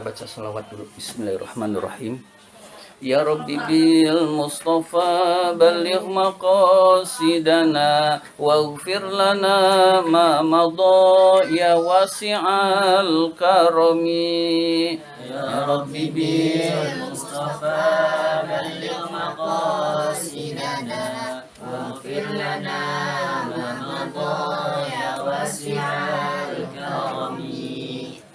Baca salawat dulu. Bismillahirrahmanirrahim. Ya Rabbi bil Mustafa balligh maqasidana waghfir lana ma madha ya wasi'al karami. Ya Rabbi bil Mustafa balligh maqasidana waghfir lana ma madha ya wasi'al karami.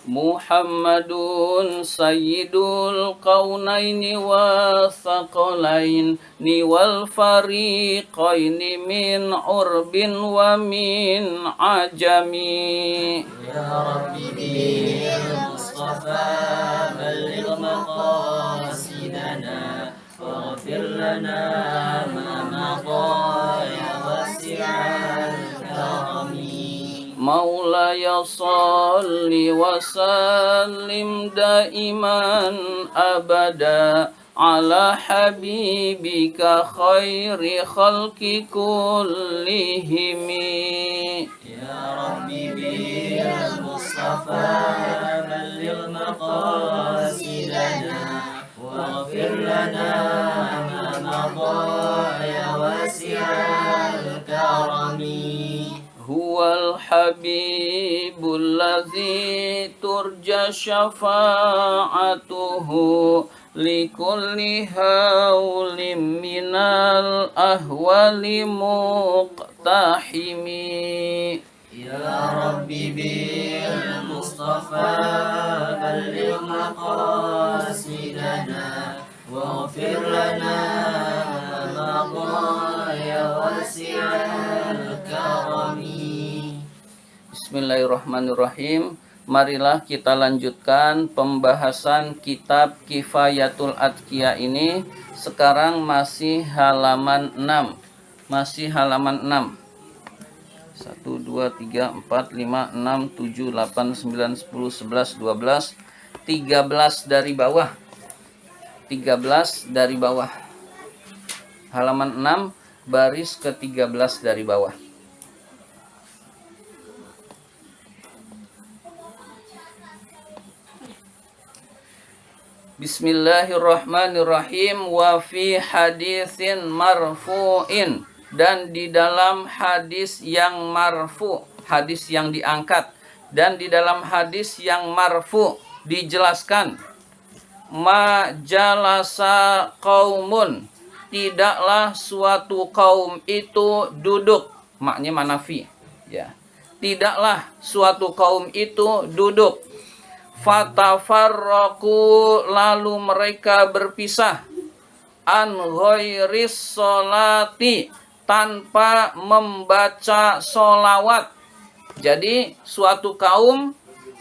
Muhammadun sayyidul qaunaini wa thaqalaini wal fariqaini min urbin wa min ajami. Ya Rabbi bil Mustafa balligh maqasidana waghfir lana ma madha ya wasi'al karami. Maulaya salli wa sallim daiman abada ala habibika khairi khalqi kullihimi. Ya Rabbi bil Mustafa balligh maqasidana waghfir lana ma madha ya wasi'al karami. Huwal habibul ladzi turja syafa'atuhu likulli hawlim minal ahwali muqtahimi. Ya Rabbi bil Mustafa balligh maqasidana waghfir lana ma madha ya wasi'al karami. Bismillahirrahmanirrahim. Marilah kita lanjutkan pembahasan kitab Kifayatul Atqiya ini. Sekarang masih halaman 6. Masih halaman 6. 1, 2, 3, 4, 5, 6, 7, 8, 9, 10, 11, 12, 13 dari bawah. 13 dari bawah. Halaman 6, baris ke-13 dari bawah. Bismillahirrahmanirrahim. Wa fi haditsin marfu'in, dan di dalam hadis yang marfu, hadis yang diangkat, dan di dalam hadis yang marfu dijelaskan, ma jalasa qaumun, tidaklah suatu kaum itu duduk, maknanya manafi ya. Tidaklah suatu kaum itu duduk, fatafarraqu, lalu mereka berpisah, an ghairis sholati, tanpa membaca sholawat. Jadi suatu kaum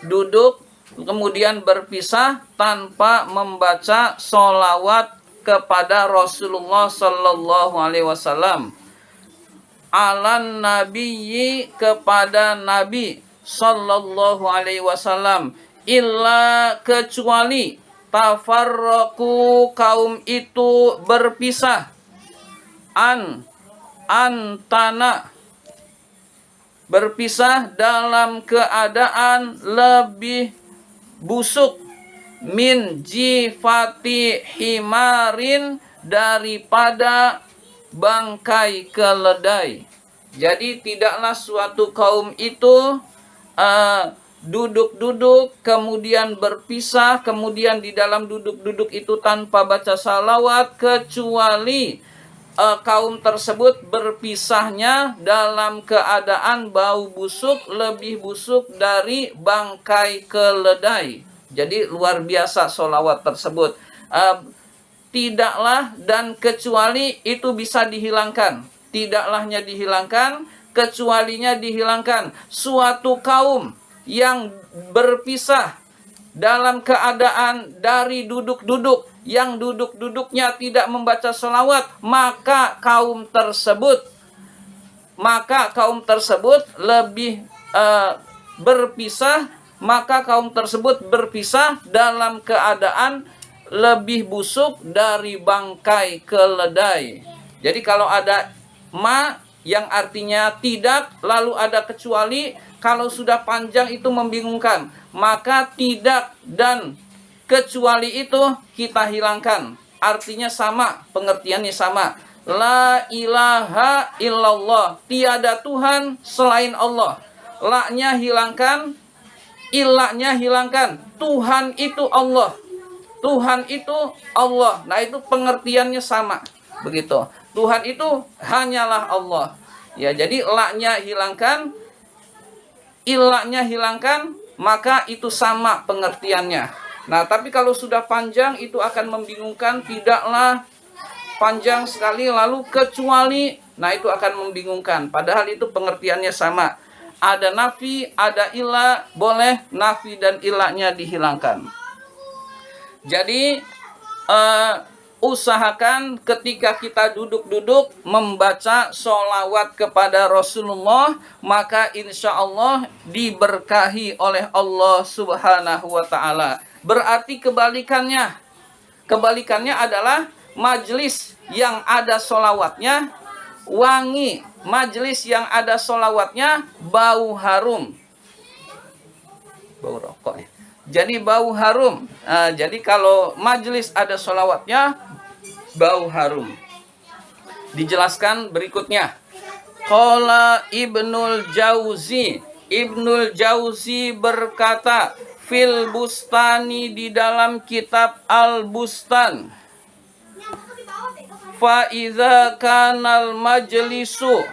duduk kemudian berpisah tanpa membaca sholawat kepada Rasulullah Sallallahu Alaihi Wasallam, alan nabiyyi, kepada Nabi Sallallahu Alaihi Wasallam, illa, kecuali, tafarraqu, kaum itu berpisah, antana, berpisah dalam keadaan lebih busuk, min jifati himarin, daripada bangkai keledai. Jadi tidaklah suatu kaum itu duduk-duduk kemudian berpisah, kemudian di dalam duduk-duduk itu tanpa baca salawat, kecuali kaum tersebut berpisahnya dalam keadaan bau busuk, lebih busuk dari bangkai keledai. Jadi luar biasa solawat tersebut. Tidaklah dan kecuali itu bisa dihilangkan. Tidaklahnya dihilangkan, kecualinya dihilangkan. Suatu kaum yang berpisah dalam keadaan dari duduk-duduk, yang duduk-duduknya tidak membaca selawat, maka kaum tersebut lebih berpisah, maka kaum tersebut berpisah dalam keadaan lebih busuk dari bangkai keledai. Jadi kalau ada ma yang artinya tidak, lalu ada kecuali, kalau sudah panjang itu membingungkan. Maka tidak dan kecuali itu kita hilangkan. Artinya sama, pengertiannya sama. La ilaha illallah, tiada Tuhan selain Allah. La-nya hilangkan, ilahnya hilangkan. Tuhan itu Allah. Tuhan itu Allah. Nah, itu pengertiannya sama. Begitu. Tuhan itu hanyalah Allah. Ya, jadi la-nya hilangkan, ilahnya hilangkan, maka itu sama pengertiannya. Nah, tapi kalau sudah panjang itu akan membingungkan. Tidaklah panjang sekali lalu kecuali, nah itu akan membingungkan. Padahal itu pengertiannya sama. Ada nafi, ada ilah, boleh nafi dan ilahnya dihilangkan. Jadi usahakan ketika kita duduk-duduk membaca sholawat kepada Rasulullah, maka insya Allah diberkahi oleh Allah Subhanahu wa Ta'ala. Berarti kebalikannya adalah majlis yang ada sholawatnya wangi, majlis yang ada sholawatnya bau harum, bau rokok ya. Jadi bau harum. Jadi kalau majlis ada sholawatnya bau harum. Dijelaskan berikutnya. Qala Ibnul Jauzi berkata fil bustani, di dalam kitab Al-Bustan, fa iza kanal majlisu,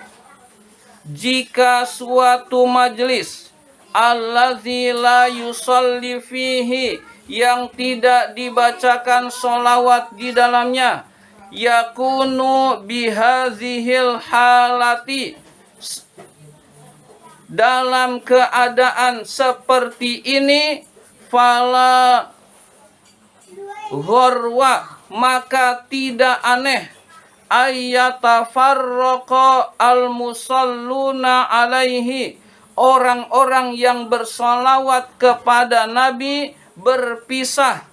jika suatu majlis, allazi la yusalli fihi, yang tidak dibacakan sholawat di dalamnya, yakunu bihazihil halati, dalam keadaan seperti ini, fala ghorwa, maka tidak aneh, ayyatafarraqa al-musalluna alaihi, orang-orang yang bersolawat kepada Nabi berpisah,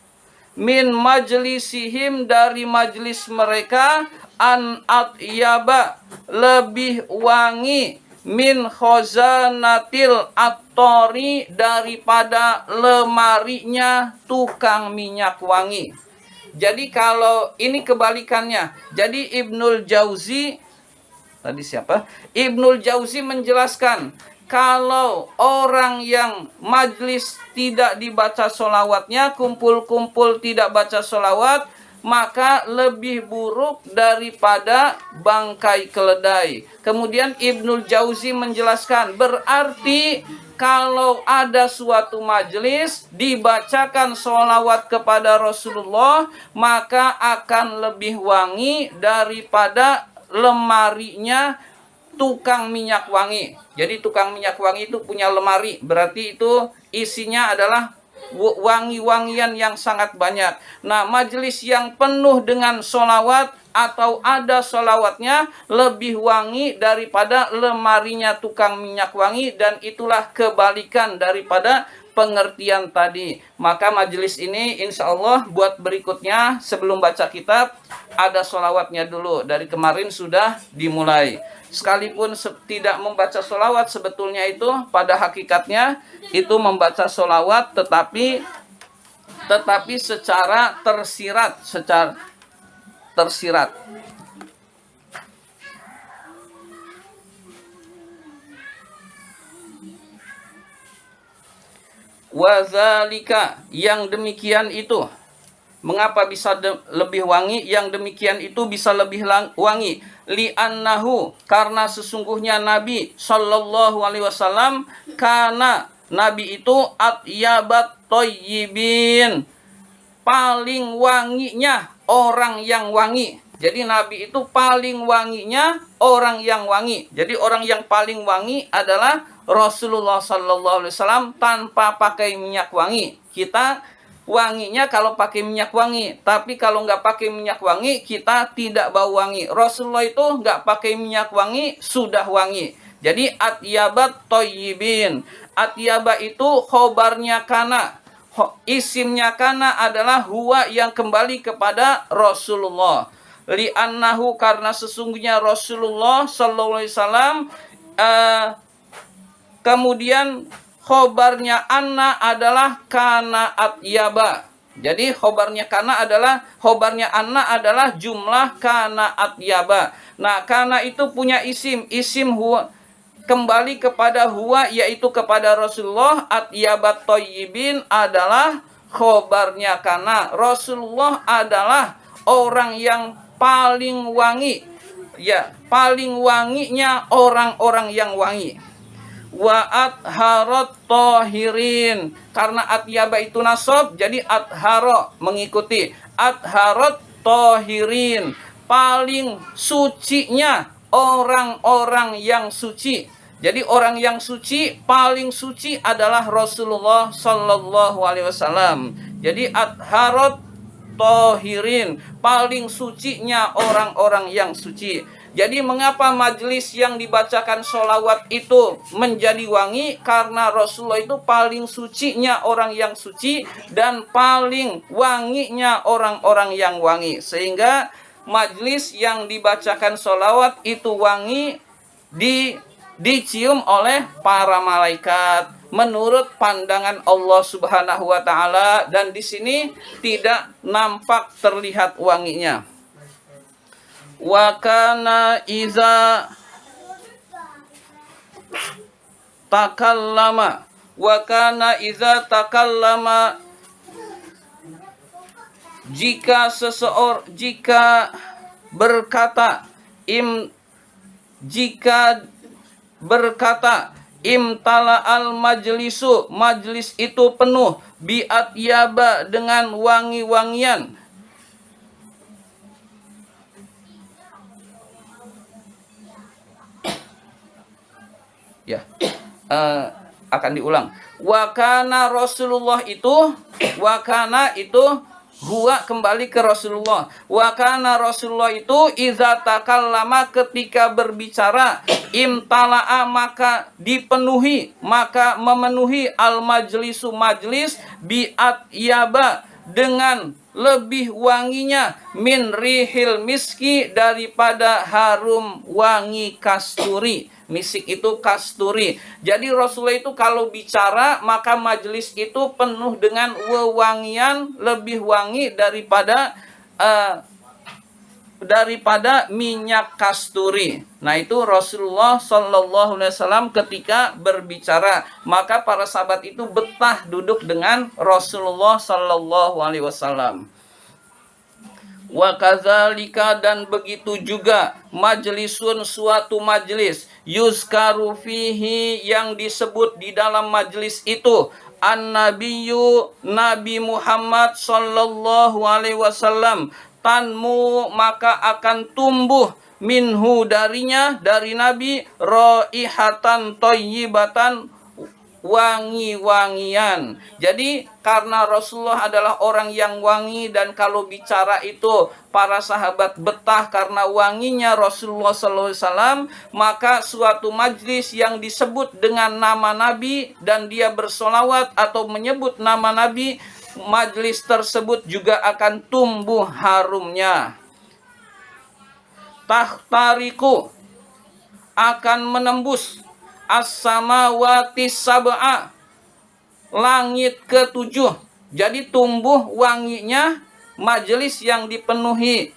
min majlisihim, dari majlis mereka, an atyaba, lebih wangi, min khazanatil attori, daripada lemarinya tukang minyak wangi. Jadi kalau ini kebalikannya. Jadi Ibnul Jauzi, tadi siapa? Ibnul Jauzi menjelaskan, kalau orang yang majlis tidak dibaca sholawatnya, kumpul-kumpul tidak baca sholawat, maka lebih buruk daripada bangkai keledai. Kemudian Ibnul Jauzi menjelaskan, berarti kalau ada suatu majelis dibacakan sholawat kepada Rasulullah, maka akan lebih wangi daripada lemarinya tukang minyak wangi. Jadi tukang minyak wangi itu punya lemari, berarti itu isinya adalah wangi-wangian yang sangat banyak. Nah, majelis yang penuh dengan sholawat atau ada sholawatnya lebih wangi daripada lemarinya tukang minyak wangi, dan itulah kebalikan daripada pengertian tadi. Maka majelis ini insya Allah buat berikutnya sebelum baca kitab ada sholawatnya dulu. Dari kemarin sudah dimulai. Sekalipun tidak membaca sholawat, sebetulnya itu pada hakikatnya itu membaca sholawat, tetapi secara tersirat, Wazalika, yang demikian itu, mengapa bisa lebih wangi? Yang demikian itu bisa lebih wangi, li'annahu, karena sesungguhnya Nabi Shallallahu Alaihi Wasallam, karena Nabi itu atyabat thayyibin, paling wanginya orang yang wangi. Jadi Nabi itu paling wanginya orang yang wangi. Jadi orang yang paling wangi adalah Rasulullah Shallallahu Alaihi Wasallam tanpa pakai minyak wangi. Kita wanginya kalau pakai minyak wangi, tapi kalau nggak pakai minyak wangi kita tidak bau wangi. Rasulullah itu nggak pakai minyak wangi sudah wangi. Jadi atyabat thayyibin. Atyaba itu khobarnya kana, isimnya kana adalah huwa yang kembali kepada Rasulullah. Li'annahu, karena sesungguhnya Rasulullah Sallallahu Alaihi Wasallam, kemudian khobarnya anna adalah kana atyaba. Jadi khobarnya kana adalah, khobarnya anna adalah jumlah kana atyaba. Nah, kana itu punya isim huwa, kembali kepada huwa, yaitu kepada Rasulullah. Atyabat thayyibin adalah khobarnya kana. Rasulullah adalah orang yang paling wangi, ya, paling wanginya orang-orang yang wangi. Wa atharat tahirin, karena atyaba itu nasab, jadi atharo mengikuti. Atharat tahirin, paling sucinya orang-orang yang suci. Jadi orang yang suci, paling suci adalah Rasulullah sallallahu alaihi wasallam. Jadi atharat tahirin, paling sucinya orang-orang yang suci. Jadi mengapa majelis yang dibacakan sholawat itu menjadi wangi? Karena Rasulullah itu paling sucinya orang yang suci dan paling wanginya orang-orang yang wangi. Sehingga majelis yang dibacakan sholawat itu wangi, dicium oleh para malaikat menurut pandangan Allah Subhanahu wa taala, dan di sini tidak nampak terlihat wanginya. Wa kana iza takallama, wa kana iza takallama, jika berkata imtala al majlisu, majlis itu penuh, biat yaba, dengan wangi-wangian. Ya, akan diulang. Wakana Rasulullah itu, wakana itu huwa, kembali ke Rasulullah. Wakana Rasulullah itu iza takallama, ketika berbicara, imtala'a, maka dipenuhi, maka memenuhi, al majlisu, majlis, biat yaba, dengan lebih wanginya, min rihil miski, daripada harum wangi kasturi. Misik itu kasturi. Jadi Rasulullah itu kalau bicara, maka majelis itu penuh dengan wewangian, lebih wangi daripada minyak kasturi. Nah, itu Rasulullah sallallahu alaihi wasallam ketika berbicara, maka para sahabat itu betah duduk dengan Rasulullah sallallahu alaihi wasallam. Wa kadzalika, dan begitu juga, majlisun, suatu majlis, yuzkaru fihi, yang disebut di dalam majlis itu, an-nabiyyu, Nabi Muhammad sallallahu alaihi wasallam, tanmu, maka akan tumbuh, minhu, darinya, dari Nabi, raihatan thayyibatan, wangi-wangian. Jadi karena Rasulullah adalah orang yang wangi, dan kalau bicara itu para sahabat betah karena wanginya Rasulullah SAW, maka suatu majlis yang disebut dengan nama Nabi dan dia bersolawat atau menyebut nama Nabi, majlis tersebut juga akan tumbuh harumnya. Tahtariku, akan menembus, as-samawati sab'a, langit ketujuh. Jadi tumbuh wanginya majelis yang dipenuhi,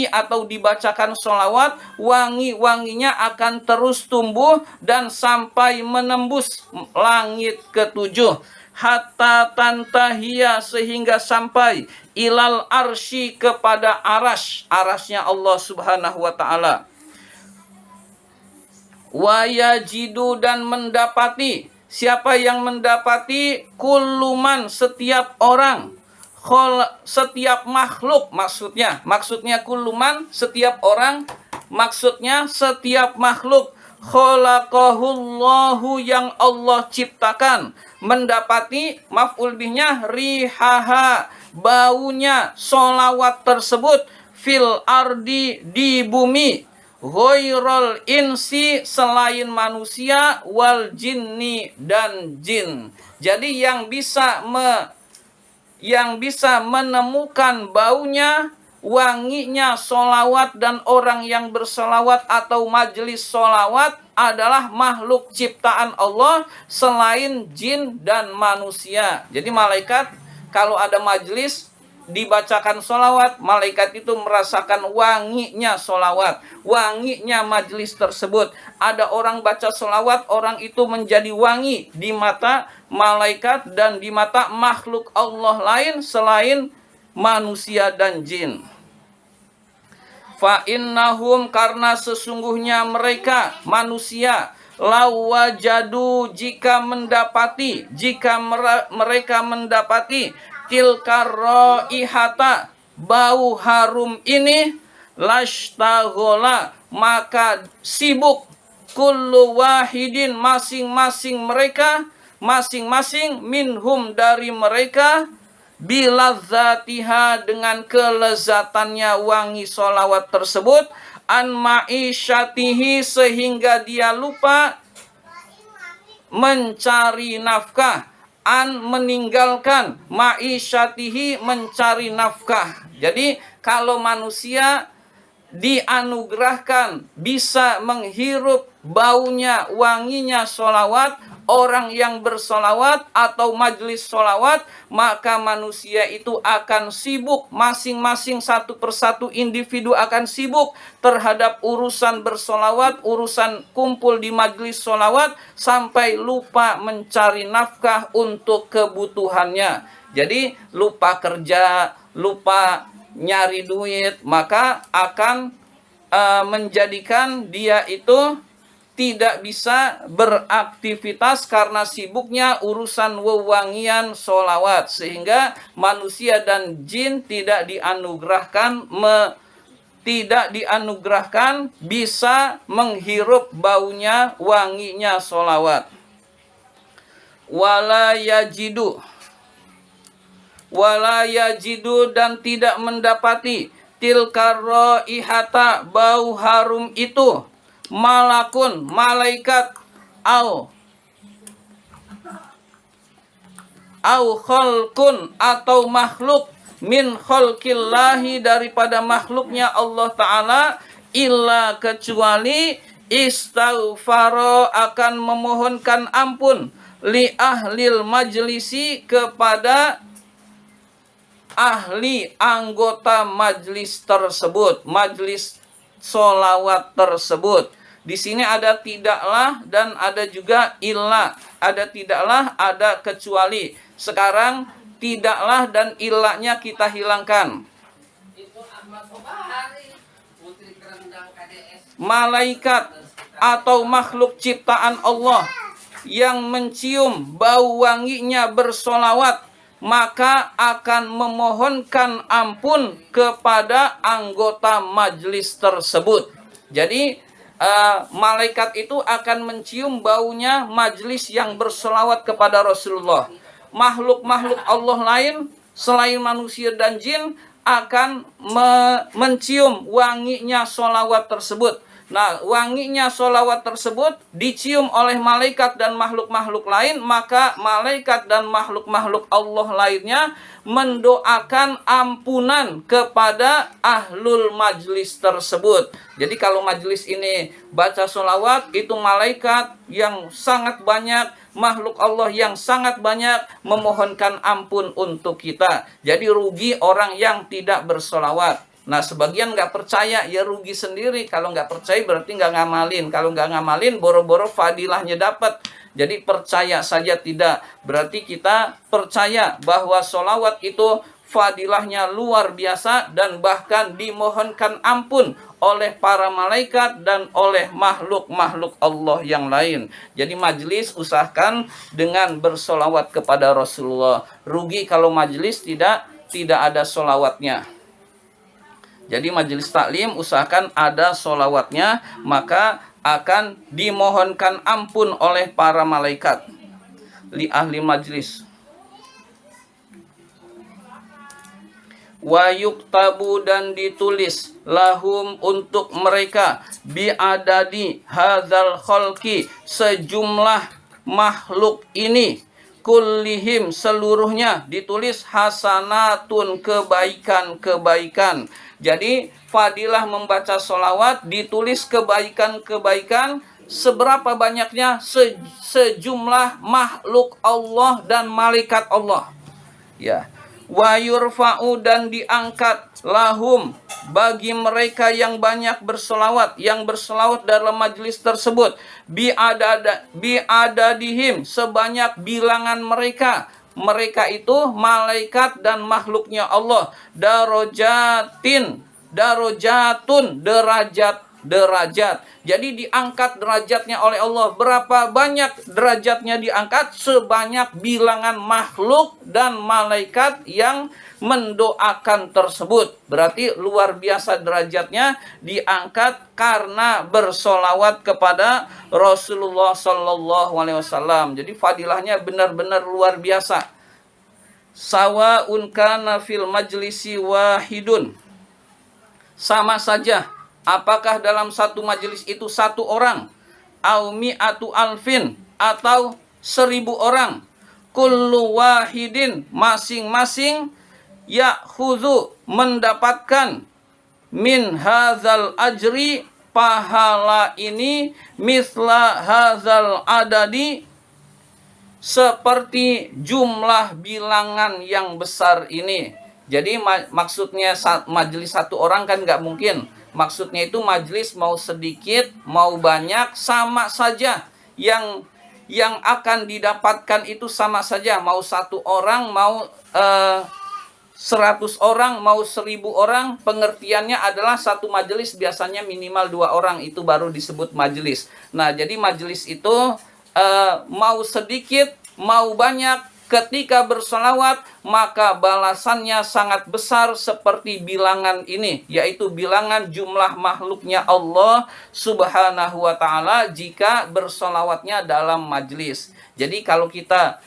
atau dibacakan sholawat, wangi-wanginya akan terus tumbuh dan sampai menembus langit ketujuh. Hatta tantahiyya, sehingga sampai, ilal arsy, kepada arasnya Allah Subhanahu wa ta'ala. Wa yajidu, dan mendapati, siapa yang mendapati, kulluman, setiap orang, setiap makhluk, maksudnya kulluman, setiap orang, maksudnya setiap makhluk, khalaqahullahu, yang Allah ciptakan, mendapati, maf'ul bihnya rihaha, baunya solawat tersebut, fil ardi, di bumi, ghairul insi, selain manusia, wal jinni, dan jin. Jadi yang bisa menemukan baunya, wanginya solawat dan orang yang bersolawat atau majelis solawat adalah makhluk ciptaan Allah selain jin dan manusia. Jadi malaikat kalau ada majelis dibacakan sholawat, malaikat itu merasakan wanginya sholawat, wanginya majelis tersebut. Ada orang baca sholawat, orang itu menjadi wangi di mata malaikat dan di mata makhluk Allah lain selain manusia dan jin. Fa innahum, karena sesungguhnya mereka manusia, lawajadu, jika mereka mendapati tilka raihata, bau harum ini, lashtaghola, maka sibuk kullu wahidin, masing-masing minhum dari mereka, biladzatiha, dengan kelezatannya wangi sholawat tersebut, an ma'isyatihi, sehingga dia lupa mencari nafkah, an meninggalkan ma'isyatihi, mencari nafkah. Jadi kalau manusia dianugerahkan bisa menghirup baunya, wanginya sholawat, orang yang bersolawat atau majelis solawat, maka manusia itu akan sibuk, masing-masing satu persatu individu akan sibuk terhadap urusan bersolawat, urusan kumpul di majelis solawat, sampai lupa mencari nafkah untuk kebutuhannya. Jadi lupa kerja, lupa nyari duit, maka akan menjadikan dia itu tidak bisa beraktivitas karena sibuknya urusan wewangian sholawat, sehingga manusia dan jin tidak dianugerahkan bisa menghirup baunya, wanginya sholawat. Wala yajidu, dan tidak mendapati tilka raihata, bau harum itu, malakun, malaikat, au khalqun, atau makhluk, min khalqillahi, daripada makhluknya Allah Ta'ala, illa, kecuali istaghfaro, akan memohonkan ampun, li ahlil majlisi, kepada ahli anggota majlis tersebut, majlis sholawat tersebut. Di sini ada tidaklah dan ada juga illa. Ada tidaklah, ada kecuali. Sekarang tidaklah dan illanya kita hilangkan. Malaikat atau makhluk ciptaan Allah yang mencium bau wanginya bersolawat, maka akan memohonkan ampun kepada anggota majlis tersebut. Jadi malaikat itu akan mencium baunya majlis yang bersolawat kepada Rasulullah. Makhluk-makhluk Allah lain selain manusia dan jin akan mencium wanginya solawat tersebut. Nah, wanginya solawat tersebut dicium oleh malaikat dan makhluk-makhluk lain, maka malaikat dan makhluk-makhluk Allah lainnya mendoakan ampunan kepada ahlul majlis tersebut. Jadi kalau majlis ini baca solawat, itu malaikat yang sangat banyak, makhluk Allah yang sangat banyak memohonkan ampun untuk kita. Jadi rugi orang yang tidak bersolawat. Nah, sebagian nggak percaya, ya rugi sendiri. Kalau nggak percaya berarti nggak ngamalin. Kalau nggak ngamalin, boro-boro fadilahnya dapat. Jadi percaya saja tidak. Berarti kita percaya bahwa sholawat itu fadilahnya luar biasa dan bahkan dimohonkan ampun oleh para malaikat dan oleh makhluk-makhluk Allah yang lain. Jadi majelis usahakan dengan bersolawat kepada Rasulullah. Rugi kalau majelis tidak ada solawatnya. Jadi majelis taklim usahakan ada solawatnya, maka akan dimohonkan ampun oleh para malaikat li ahli majlis. Wa yuktabu, dan ditulis lahum untuk mereka biadadi hadzal khalqi, sejumlah makhluk ini, kullihim, seluruhnya, ditulis hasanatun, kebaikan-kebaikan. Jadi fadilah membaca solawat ditulis kebaikan-kebaikan seberapa banyaknya, sejumlah makhluk Allah dan malaikat Allah. Ya, wa yurfa'u dan diangkat lahum bagi mereka yang banyak bersolawat, yang bersolawat dalam majlis tersebut, bi adadihim sebanyak bilangan mereka. Mereka itu malaikat dan makhluknya Allah. Darajatun derajat. Jadi diangkat derajatnya oleh Allah. Berapa banyak derajatnya diangkat? Sebanyak bilangan makhluk dan malaikat yang mendoakan tersebut. Berarti luar biasa derajatnya diangkat karena bersolawat kepada Rasulullah Sallallahu Alaihi Wasallam. Jadi fadilahnya benar-benar luar biasa. Sawaun kana fil majlisi wahidun. Sama saja. Apakah dalam satu majelis itu satu orang, au mi'atu alfin, atau 1000 orang, kullu wahidin, masing-masing ya'khudhu mendapatkan min hadzal ajri, pahala ini, misla hadzal adadi, seperti jumlah bilangan yang besar ini. Jadi maksudnya majelis satu orang kan nggak mungkin. Maksudnya itu majelis mau sedikit, mau banyak, sama saja. Yang akan didapatkan itu sama saja. Mau satu orang, mau 100 orang, mau 1000 orang. Pengertiannya adalah satu majelis biasanya minimal 2 orang. Itu baru disebut majelis. Nah, jadi majelis itu mau sedikit, mau banyak, ketika bersolawat, maka balasannya sangat besar seperti bilangan ini, yaitu bilangan jumlah makhluknya Allah Subhanahu wa Ta'ala jika bersolawatnya dalam majlis. Jadi kalau kita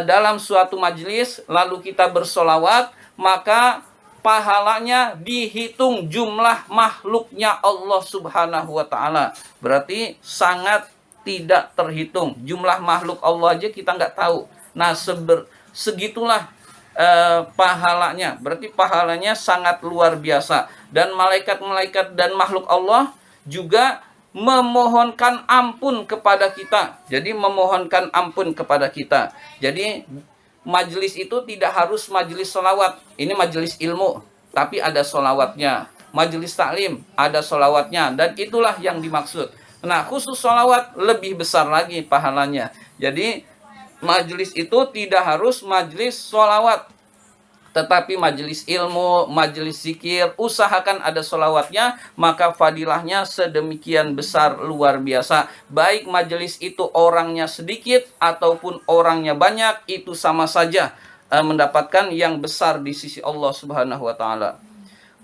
dalam suatu majlis lalu kita bersolawat, maka pahalanya dihitung jumlah makhluknya Allah Subhanahu wa Ta'ala. Berarti sangat tidak terhitung. Jumlah makhluk Allah aja kita nggak tahu. Nah, segitulah pahalanya. Berarti pahalanya sangat luar biasa. Dan malaikat-malaikat dan makhluk Allah juga memohonkan ampun kepada kita. Jadi memohonkan ampun kepada kita. Jadi majelis itu tidak harus majelis solawat. Ini majelis ilmu, tapi ada solawatnya. Majelis taklim ada solawatnya. Dan itulah yang dimaksud. Nah, khusus solawat lebih besar lagi pahalanya. Jadi majelis itu tidak harus majelis sholawat, tetapi majelis ilmu, majelis zikir, usahakan ada sholawatnya, maka fadilahnya sedemikian besar luar biasa. Baik majelis itu orangnya sedikit ataupun orangnya banyak, itu sama saja mendapatkan yang besar di sisi Allah Subhanahu wa Ta'ala.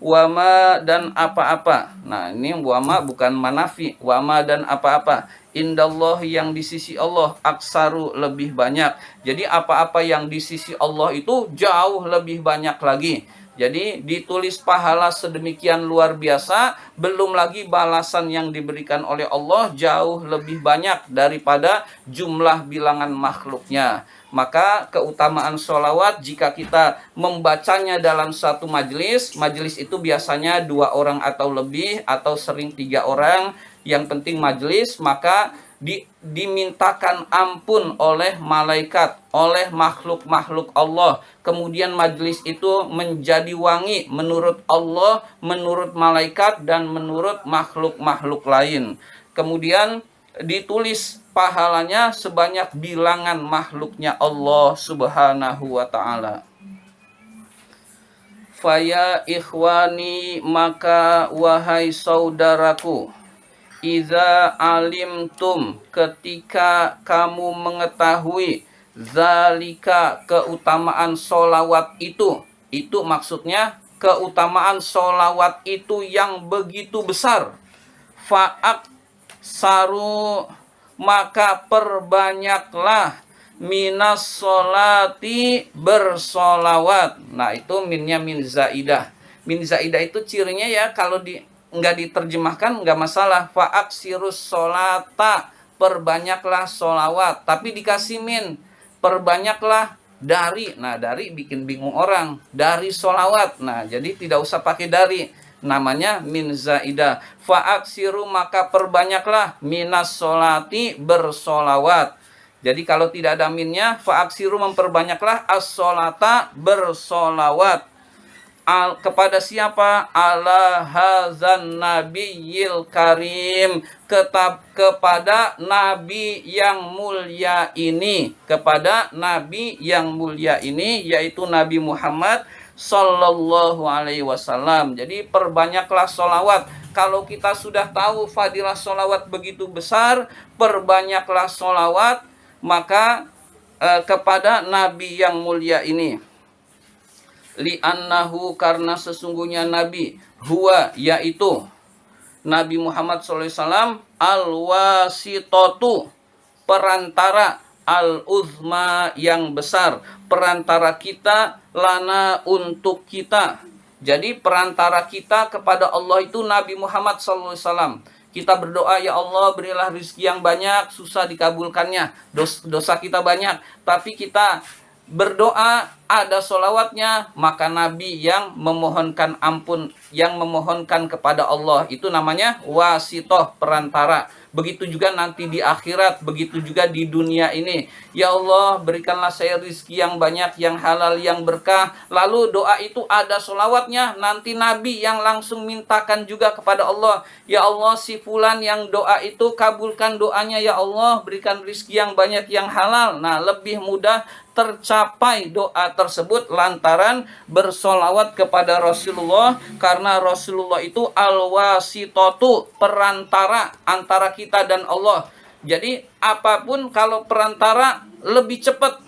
Wama dan apa-apa. Nah, ini wama bukan manafi. Wama dan apa-apa. Indallah yang di sisi Allah aksaru lebih banyak. Jadi apa-apa yang di sisi Allah itu jauh lebih banyak lagi. Jadi ditulis pahala sedemikian luar biasa, belum lagi balasan yang diberikan oleh Allah jauh lebih banyak daripada jumlah bilangan makhluknya. Maka keutamaan sholawat jika kita membacanya dalam satu majelis, majelis itu biasanya 2 orang atau lebih, atau sering 3 orang, yang penting majelis, maka dimintakan ampun oleh malaikat, oleh makhluk-makhluk Allah. Kemudian majelis itu menjadi wangi menurut Allah, menurut malaikat, dan menurut makhluk-makhluk lain. Kemudian ditulis pahalanya sebanyak bilangan makhluknya Allah Subhanahu wa Ta'ala. Faya ikhwani, maka wahai saudaraku, iza alimtum, ketika kamu mengetahui, zalika, keutamaan solawat itu maksudnya keutamaan solawat itu yang begitu besar. Fa'ak saru, maka perbanyaklah, minas solati, bersolawat. Nah, itu minnya min zaidah. Min zaidah itu cirinya ya, kalau nggak diterjemahkan nggak masalah. Fa'aksirus solata, perbanyaklah solawat, tapi dikasih min, perbanyaklah dari. Nah, dari bikin bingung orang, dari solawat. Nah, jadi tidak usah pakai dari, namanya min zaidah. Fa'aksiru, maka perbanyaklah, minas solati, bersolawat. Jadi kalau tidak ada minnya, fa'aksiru memperbanyaklah as-sholata bersolawat. Kepada siapa? Ala hazan nabiyil karim, kepada nabi yang mulia ini, kepada nabi yang mulia ini, yaitu Nabi Muhammad sallallahu alaihi wasallam. Jadi perbanyaklah sholawat. Kalau kita sudah tahu fadilah sholawat begitu besar, perbanyaklah sholawat maka kepada nabi yang mulia ini. Li'annahu, karena sesungguhnya Nabi, huwa, yaitu Nabi Muhammad SAW, al-wasitotu, perantara, al-uzma, yang besar, perantara kita, lana, untuk kita. Jadi perantara kita kepada Allah itu Nabi Muhammad SAW. Kita berdoa, ya Allah berilah rezeki yang banyak, susah dikabulkannya, dosa kita banyak, tapi kita berdoa ada sholawatnya, maka Nabi yang memohonkan ampun, yang memohonkan kepada Allah, itu namanya wasitoh, perantara. Begitu juga nanti di akhirat, begitu juga di dunia ini. Ya Allah berikanlah saya rezeki yang banyak, yang halal, yang berkah. Lalu doa itu ada sholawatnya, nanti Nabi yang langsung mintakan juga kepada Allah. Ya Allah, si fulan yang doa itu kabulkan doanya, ya Allah berikan rezeki yang banyak, yang halal. Nah, lebih mudah tercapai doa tersebut lantaran bersolawat kepada Rasulullah, karena Rasulullah itu al-wasitotu, perantara antara kita dan Allah. Jadi apapun kalau perantara lebih cepat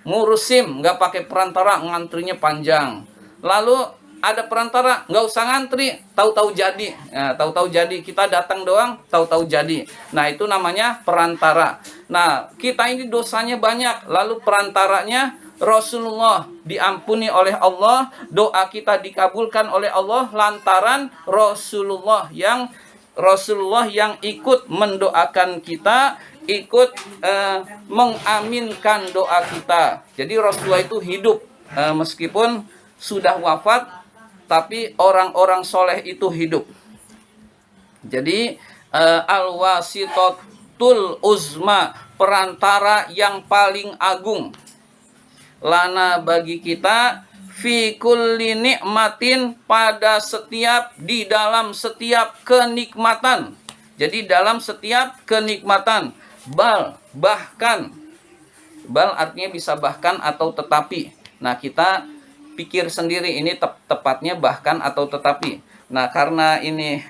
ngurus SIM, nggak pakai perantara ngantrinya panjang. Lalu ada perantara nggak usah ngantri, tahu-tahu jadi. Nah, tahu-tahu jadi, kita datang doang, tahu-tahu jadi. Nah, itu namanya perantara. Nah, kita ini dosanya banyak, lalu perantaranya Rasulullah diampuni oleh Allah, doa kita dikabulkan oleh Allah lantaran Rasulullah yang ikut mendoakan kita, ikut mengaminkan doa kita. Jadi Rasulullah itu hidup, meskipun sudah wafat, tapi orang-orang soleh itu hidup. Jadi al-wasitotul uzma, perantara yang paling agung, lana bagi kita, fi kulli nikmatin, pada setiap, di dalam setiap kenikmatan. Jadi dalam setiap kenikmatan, bal, bahkan, bal artinya bisa bahkan atau tetapi. Nah, kita pikir sendiri ini tepatnya bahkan atau tetapi. Nah, karena ini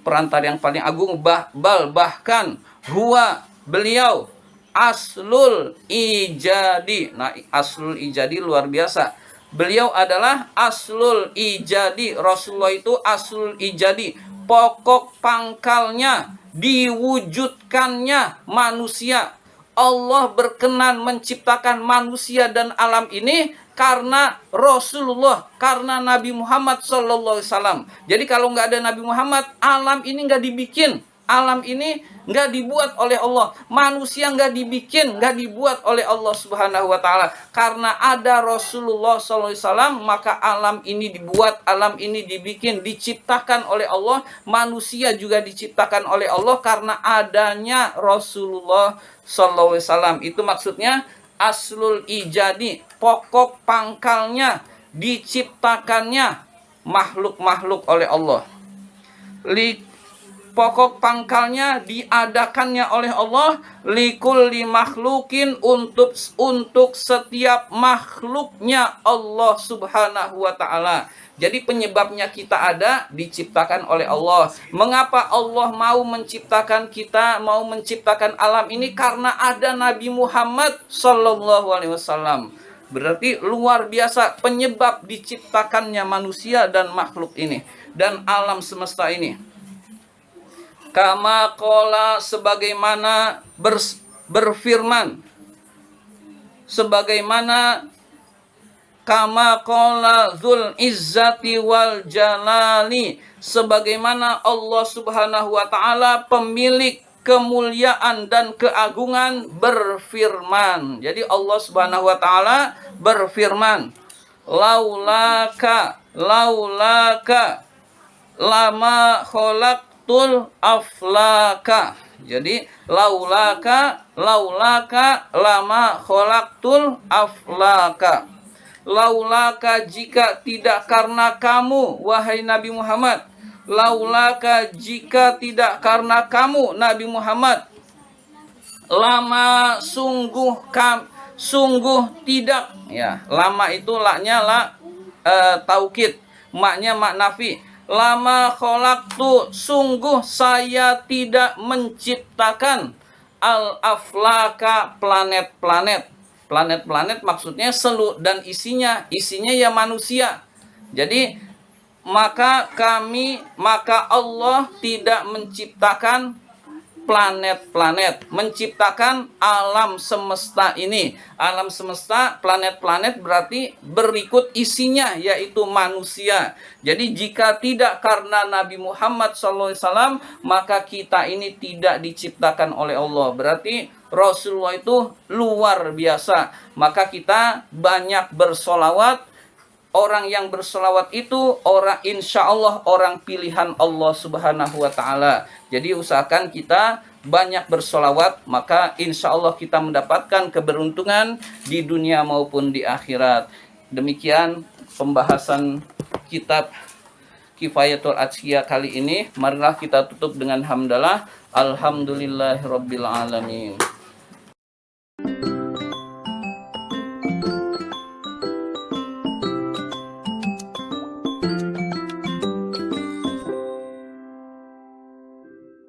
perantara yang paling agung, bal, bahkan, huwa, beliau, aslul ijadi. Nah, aslul ijadi luar biasa. Beliau adalah aslul ijadi. Rasulullah itu aslul ijadi, pokok pangkalnya, diwujudkannya manusia. Allah berkenan menciptakan manusia dan alam ini karena Rasulullah, karena Nabi Muhammad SAW. Jadi kalau nggak ada Nabi Muhammad, alam ini nggak dibikin. Alam ini nggak dibuat oleh Allah. Manusia nggak dibikin, nggak dibuat oleh Allah Subhanahu wa Ta'ala. Karena ada Rasulullah SAW, maka alam ini dibuat, alam ini dibikin, diciptakan oleh Allah. Manusia juga diciptakan oleh Allah karena adanya Rasulullah SAW. Itu maksudnya aslul ijadi, pokok pangkalnya, diciptakannya makhluk-makhluk oleh Allah. Pokok pangkalnya diadakannya oleh Allah, likulli makhlukin, untuk setiap makhluknya Allah Subhanahu wa Ta'ala. Jadi penyebabnya kita ada, diciptakan oleh Allah. Mengapa Allah mau menciptakan kita, mau menciptakan alam ini? Karena ada Nabi Muhammad Sallallahu Alaihi Wasallam. Berarti luar biasa penyebab diciptakannya manusia dan makhluk ini dan alam semesta ini. Kama qala, sebagaimana berfirman, sebagaimana kama qala dzul izzati wal jalali, sebagaimana Allah Subhanahu wa Ta'ala pemilik kemuliaan dan keagungan berfirman. Jadi Allah Subhanahu wa Ta'ala berfirman, laulaka lama khalaqtul aflaka. Jadi laulaka lama khalaqtul aflaka. Laulaka, jika tidak karena kamu wahai Nabi Muhammad. Laulaka, jika tidak karena kamu Nabi Muhammad. Lama sungguh tidak, ya. Lama itu laknya la taukid, maknya mak nafi. Lama khalaqtu, sungguh saya tidak menciptakan al aflaka, planet-planet. Planet-planet maksudnya dan isinya ya manusia. Jadi maka Allah tidak menciptakan planet-planet, menciptakan alam semesta ini. Alam semesta, planet-planet berarti berikut isinya, yaitu manusia. Jadi jika tidak karena Nabi Muhammad SAW, maka kita ini tidak diciptakan oleh Allah. Berarti Rasulullah itu luar biasa. Maka kita banyak bersolawat. Orang yang bersolawat itu insya Allah orang pilihan Allah Subhanahu wa Ta'ala. Jadi usahakan kita banyak bersolawat, maka insya Allah kita mendapatkan keberuntungan di dunia maupun di akhirat. Demikian pembahasan kitab Kifayatul Atqiyah kali ini. Marilah kita tutup dengan hamdalah. Alhamdulillahirabbil alamin.